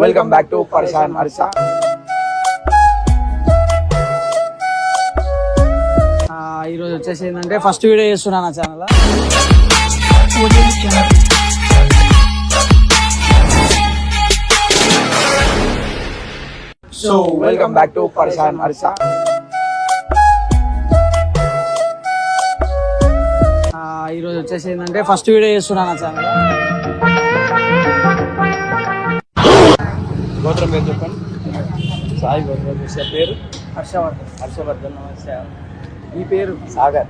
welcome back to Parshan Arsa. ఈరోజు వచ్చేసి ఏంటంటే ఫస్ట్ వీడియో చేస్తున్నాను నా channel. So welcome back to Parshan Arsa. ఈరోజు వచ్చేసి ఏంటంటే ఫస్ట్ వీడియో చేస్తున్నాను నా ఛానల్. గోత్రం పేరు చెప్పండి. సాయి గోత్రం పేరు హర్షవర్ధన్. నమస్తే. ఈ పేరు సాగర్.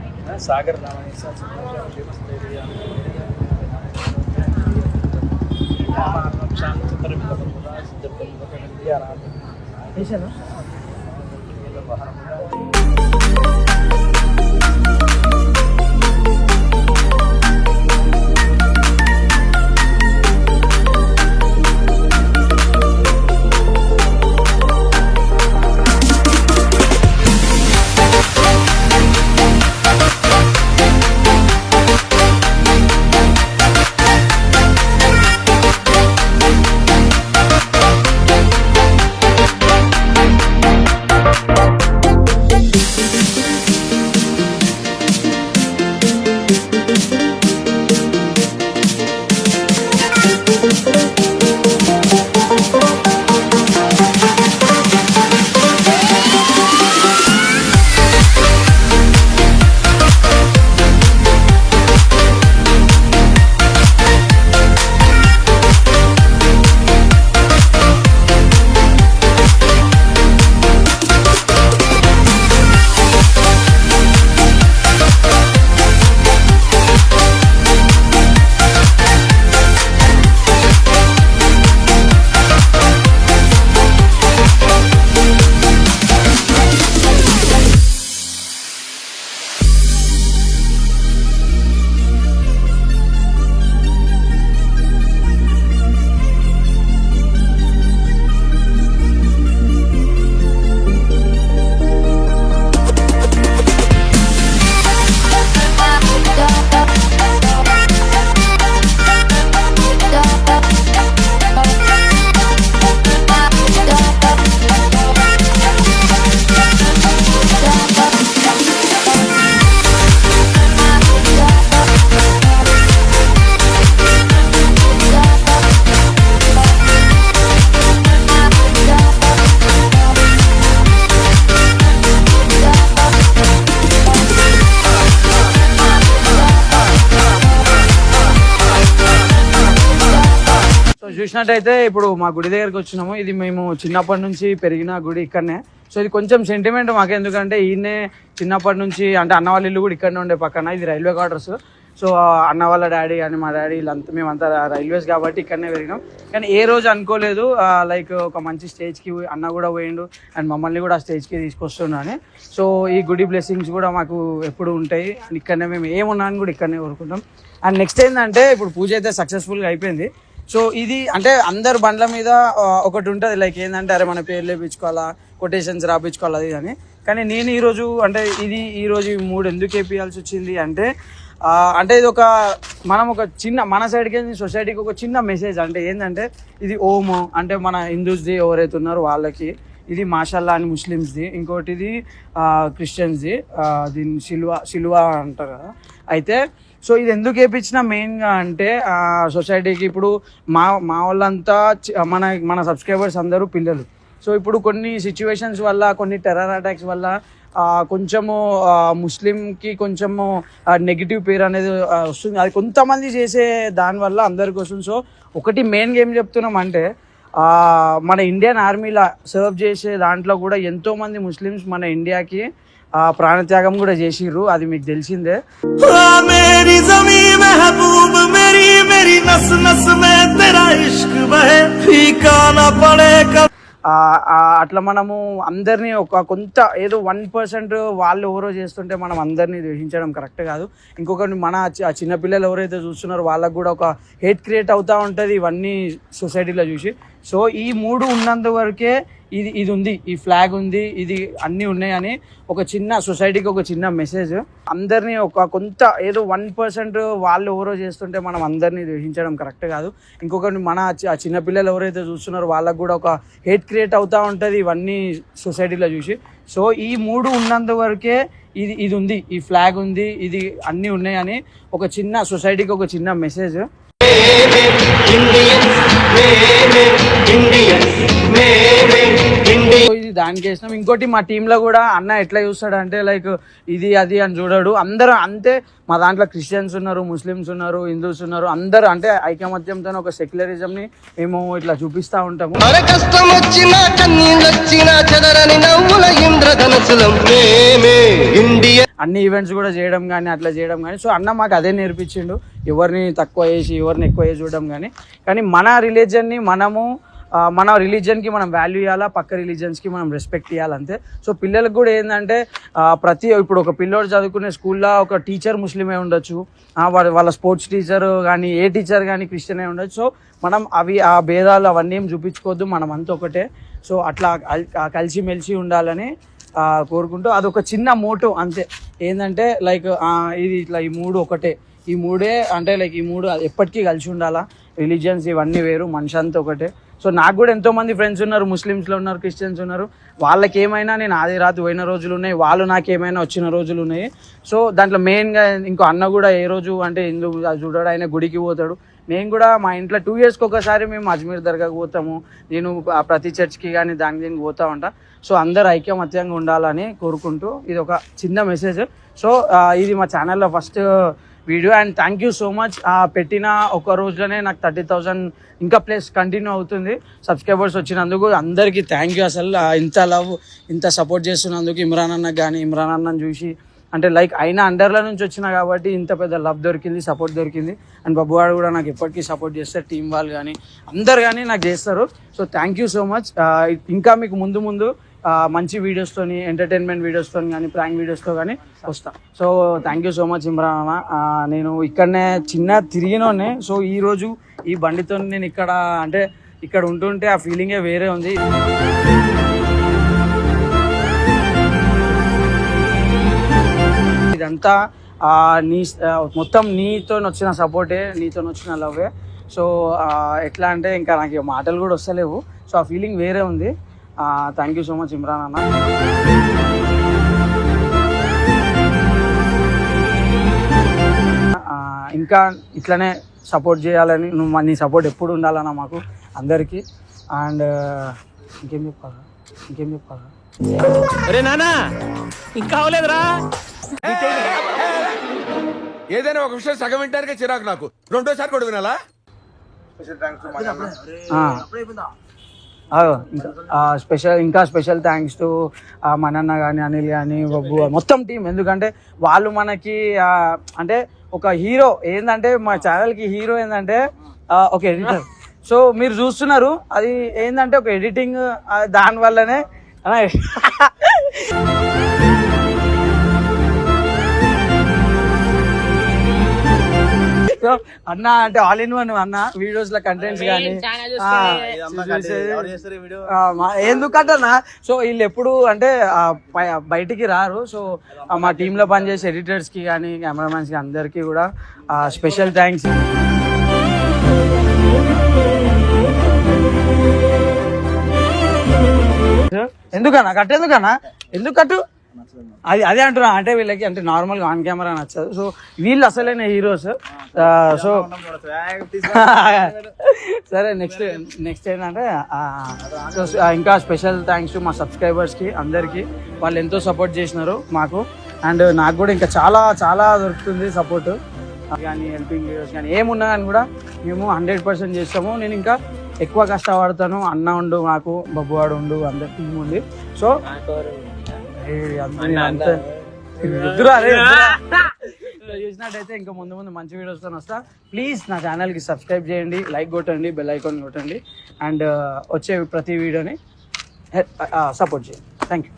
చూసినట్టయితే ఇప్పుడు మా గుడి దగ్గరకు వచ్చినాము. ఇది మేము చిన్నప్పటి నుంచి పెరిగిన గుడి ఇక్కడనే. సో ఇది కొంచెం సెంటిమెంట్ మాకు, ఎందుకంటే ఈయనే చిన్నప్పటి నుంచి అంటే అన్న వాళ్ళ ఇల్లు కూడా ఇక్కడనే ఉండే పక్కన. ఇది రైల్వే క్వార్టర్స్. సో అన్న వాళ్ళ డాడీ అని మా డాడీ వీళ్ళంతా మేమంతా రైల్వేస్ కాబట్టి ఇక్కడనే పెరిగినాం. కానీ ఏ రోజు అనుకోలేదు లైక్ ఒక మంచి స్టేజ్కి అన్న కూడా పోయిండు అండ్ మమ్మల్ని కూడా ఆ స్టేజ్కి తీసుకొస్తున్నాను. సో ఈ గుడి బ్లెస్సింగ్స్ కూడా మాకు ఎప్పుడు ఉంటాయి. ఇక్కడనే మేము ఏమున్నా అని కూడా ఇక్కడనే కోరుకుంటాం. అండ్ నెక్స్ట్ ఏంటంటే ఇప్పుడు పూజ అయితే సక్సెస్ఫుల్గా అయిపోయింది. సో ఇది అంటే అందరు బండ్ల మీద ఒకటి ఉంటుంది, లైక్ ఏంటంటే అరే మన పేర్లు వేయించుకోవాలా, కొటేషన్స్ రాపించుకోవాలి అది అని. కానీ నేను ఈరోజు అంటే ఈరోజు 3 ఎందుకు వేయించాల్సి వచ్చింది అంటే ఇది ఒక మనం ఒక చిన్న మన సైడ్కి సొసైటీకి ఒక చిన్న మెసేజ్. అంటే ఏంటంటే ఇది ఓము అంటే మన హిందూస్ది ఎవరైతే ఉన్నారో వాళ్ళకి, ఇది మాషల్లా అని ముస్లిమ్స్ది, ఇంకోటి ఇది క్రిస్టియన్స్ది, దీన్ని సిల్వా అంటారు కదా. అయితే సో ఇది ఎందుకు వేయించిన మెయిన్గా అంటే సొసైటీకి ఇప్పుడు మా వాళ్ళంతా మన సబ్స్క్రైబర్స్ అందరూ పిల్లలు. సో ఇప్పుడు కొన్ని సిచ్యువేషన్స్ వల్ల, కొన్ని టెర్రర్ అటాక్స్ వల్ల కొంచెము ముస్లింకి కొంచెము నెగిటివ్ పేరు అనేది వస్తుంది. అది కొంతమంది చేసే దానివల్ల అందరికి వస్తుంది. సో ఒకటి మెయిన్గా ఏం చెప్తున్నాం అంటే మన ఇండియన్ ఆర్మీలో సర్వ్ చేసే దాంట్లో కూడా ఎంతోమంది ముస్లిమ్స్ మన ఇండియాకి ప్రాణత్యాగం కూడా చేసిర్రు, అది మీకు తెలిసిందే. అట్లా మనము అందరినీ కొంత ఏదో 1% వాళ్ళు ఎవరో చేస్తుంటే మనం అందరినీ ద్వేషించడం కరెక్ట్ కాదు. ఇంకొకటి మన చిన్నపిల్లలు ఎవరైతే చూస్తున్నారో వాళ్ళకు కూడా ఒక హేట్ క్రియేట్ అవుతూ ఉంటుంది ఇవన్నీ సొసైటీలో చూసి. సో ఈ 3 ఉన్నంత వరకే ఇది ఉంది, ఈ ఫ్లాగ్ ఉంది, ఇది అన్నీ ఉన్నాయని ఒక చిన్న సొసైటీకి ఒక చిన్న మెసేజ్. అందరినీ కొంత ఏదో 1% వాళ్ళు ఎవరో చేస్తుంటే మనం అందరినీ ద్వేషించడం కరెక్ట్ కాదు. ఇంకొకటి మన చిన్నపిల్లలు ఎవరైతే చూస్తున్నారో వాళ్ళకు కూడా ఒక హేట్ క్రియేట్ అవుతూ ఉంటుంది ఇవన్నీ సొసైటీలో చూసి. సో ఈ 3 ఉన్నంత వరకే ఇది ఉంది, ఈ ఫ్లాగ్ ఉంది, ఇది అన్నీ ఉన్నాయని ఒక చిన్న సొసైటీకి ఒక చిన్న మెసేజ్. ఇది దానికి వేసినాం. ఇంకోటి మా టీంలో కూడా అన్న ఎట్లా చూస్తాడు అంటే లైక్ ఇది అది అని చూడడు. అందరూ అంతే, మా దాంట్లో క్రిస్టియన్స్ ఉన్నారు, ముస్లిమ్స్ ఉన్నారు, హిందూస్ ఉన్నారు, అందరూ అంటే ఐకమత్యంతో ఒక సెక్యులరిజంని మేము ఇట్లా చూపిస్తూ ఉంటాము. అన్ని ఈవెంట్స్ కూడా చేయడం కానీ అట్లా చేయడం కానీ. సో అన్న మాకు అదే నేర్పించిండు, ఎవరిని తక్కువ చేసి ఎవరిని ఎక్కువ చేసి చూడడం కానీ మన రిలీజన్ని మన రిలీజియన్కి మనం వాల్యూ ఇవ్వాలా, పక్క రిలీజియన్స్కి మనం రెస్పెక్ట్ ఇవ్వాలంతే. సో పిల్లలకు కూడా ఏంటంటే ఇప్పుడు ఒక పిల్లోడు చదువుకునే స్కూల్లో ఒక టీచర్ ముస్లిమే ఉండొచ్చు, వాళ్ళ స్పోర్ట్స్ టీచర్ కానీ ఏ టీచర్ కానీ క్రిస్టియనే ఉండొచ్చు. సో మనం ఆ భేదాలు అవన్నీ ఏం చూపించుకోవద్దు, మనం అంతా ఒకటే. సో అట్లా కలిసిమెలిసి ఉండాలని కోరుకుంటూ అదొక చిన్న మోటో అంతే. ఏంటంటే లైక్ ఇది ఇట్లా ఈ 3 ఒకటే, ఈ 3 అంటే లైక్ ఈ 3 ఎప్పటికీ కలిసి ఉండాలా. రిలీజియన్స్ ఇవన్నీ వేరు, మనిషి అంతా ఒకటే. సో నాకు కూడా ఎంతోమంది ఫ్రెండ్స్ ఉన్నారు, ముస్లిమ్స్లో ఉన్నారు, క్రిస్టియన్స్ ఉన్నారు. వాళ్ళకి ఏమైనా నేను ఆది రాత్రి పోయిన రోజులు ఉన్నాయి, వాళ్ళు నాకేమైనా వచ్చిన రోజులు ఉన్నాయి. సో దాంట్లో మెయిన్గా ఇంకో అన్న కూడా ఏ రోజు అంటే హిందూ చూడాడు, ఆయన గుడికి పోతాడు. నేను కూడా మా ఇంట్లో 2 yearsకి ఒకసారి మేము అజ్మీర్ దర్గాకి పోతాము. నేను ప్రతి చర్చ్కి కానీ దీనికి పోతా ఉంటా. సో అందరు ఐక్యమత్యంగా ఉండాలని కోరుకుంటూ ఇది ఒక చిన్న మెసేజ్. సో ఇది మా ఛానల్లో first video and thank you so much. పెట్టిన ఒక రోజులోనే నాకు 30,000 ఇంకా ప్లస్ కంటిన్యూ అవుతుంది సబ్స్క్రైబర్స్ వచ్చినందుకు. అందరికీ థ్యాంక్ యూ. అసలు ఇంత లవ్, ఇంత సపోర్ట్ చేస్తున్నందుకు ఇమ్రాన్ అన్నకు కానీ, ఇమ్రాన్ అన్నను చూసి అంటే లైక్ అయినా అండర్ల నుంచి వచ్చినా కాబట్టి ఇంత పెద్ద లవ్ దొరికింది, సపోర్ట్ దొరికింది. అండ్ బబ్బువాడు కూడా నాకు ఎప్పటికీ సపోర్ట్ చేస్తారు, టీం వాళ్ళు కానీ అందరు కానీ నాకు చేస్తారు. So thank you so much. ఇంకా మీకు ముందు మంచి వీడియోస్తోని, ఎంటర్టైన్మెంట్ వీడియోస్తో కానీ, ప్రాంక్ వీడియోస్తో కానీ వస్తా. So thank you so much Imran అన్న. నేను ఇక్కడనే చిన్న తిరిగినోనే. సో ఈరోజు ఈ బండితో నేను ఇక్కడ ఉంటుంటే ఆ ఫీలింగే వేరే ఉంది. ఇదంతా మొత్తం నీతో వచ్చిన సపోర్టే, నీతో వచ్చిన లవ్వే. సో ఎట్లా అంటే ఇంకా నాకు మాటలు కూడా వస్తలేవు. సో ఆ ఫీలింగ్ వేరే ఉంది. Thank you so much Imran అన్న. ఇంకా ఇట్లనే సపోర్ట్ చేయాలని, నీ సపోర్ట్ ఎప్పుడు ఉండాలన్నా మాకు అందరికీ. అండ్ ఇంకేం చెప్పాలా అరే నానా ఇంకా అవలేదురా. ఏదైనా ఒక విషయం సగం వింటానికే చిరాకు నాకు, రెండోసారి కూడా వినాలా? స్పెషల్ థ్యాంక్స్ టు మనన్న కానీ, అనిల్ కానీ, బబ్బు, మొత్తం టీం. ఎందుకంటే వాళ్ళు మనకి అంటే ఒక హీరో ఏంటంటే మా ఛానల్కి హీరో ఏంటంటే ఒక ఎడిటర్. సో మీరు చూస్తున్నారు అది ఏంటంటే ఒక ఎడిటింగ్, దానివల్లనే అన్న అంటే ఆల్ ఇన్ వన్ అన్న. వీడియోస్ లో కంటెంట్స్ కానీ ఎందుకంటన్నా. సో వీళ్ళు ఎప్పుడు అంటే బయటికి రారు. సో మా టీంలో పనిచేసే ఎడిటర్స్ కి కానీ, కెమెరామెన్స్ కి అందరికి కూడా స్పెషల్ థ్యాంక్స్. ఎందుకన్నా ఎందుకు కట్టు అదే అంటున్నా. అంటే వీళ్ళకి అంటే నార్మల్గా ఆన్ కెమెరా నచ్చదు. సో వీళ్ళు అసలైన హీరోస్. సో సరే నెక్స్ట్ ఏంటంటే సో ఇంకా స్పెషల్ థ్యాంక్స్ టు మా సబ్స్క్రైబర్స్కి అందరికీ. వాళ్ళు ఎంతో సపోర్ట్ చేసినారు మాకు. అండ్ నాకు కూడా ఇంకా చాలా దొరుకుతుంది సపోర్ట్ కానీ, హెల్పింగ్ వీడియోస్ కానీ ఏమున్నా కానీ కూడా మేము 100% చేస్తాము. నేను ఇంకా ఎక్కువ కష్టపడతాను. అన్న ఉండు, నాకు బబ్బువాడు ఉండు, అందరి టీం ఉంది. సో చూసినట్టయితే ఇంకా ముందు మంచి వీడియోస్తో వస్తా. ప్లీజ్ నా ఛానల్కి సబ్స్క్రైబ్ చేయండి, లైక్ కొట్టండి, బెల్ ఐకాన్ కొట్టండి. అండ్ వచ్చే ప్రతి వీడియోని సపోర్ట్ చేయండి. Thank you.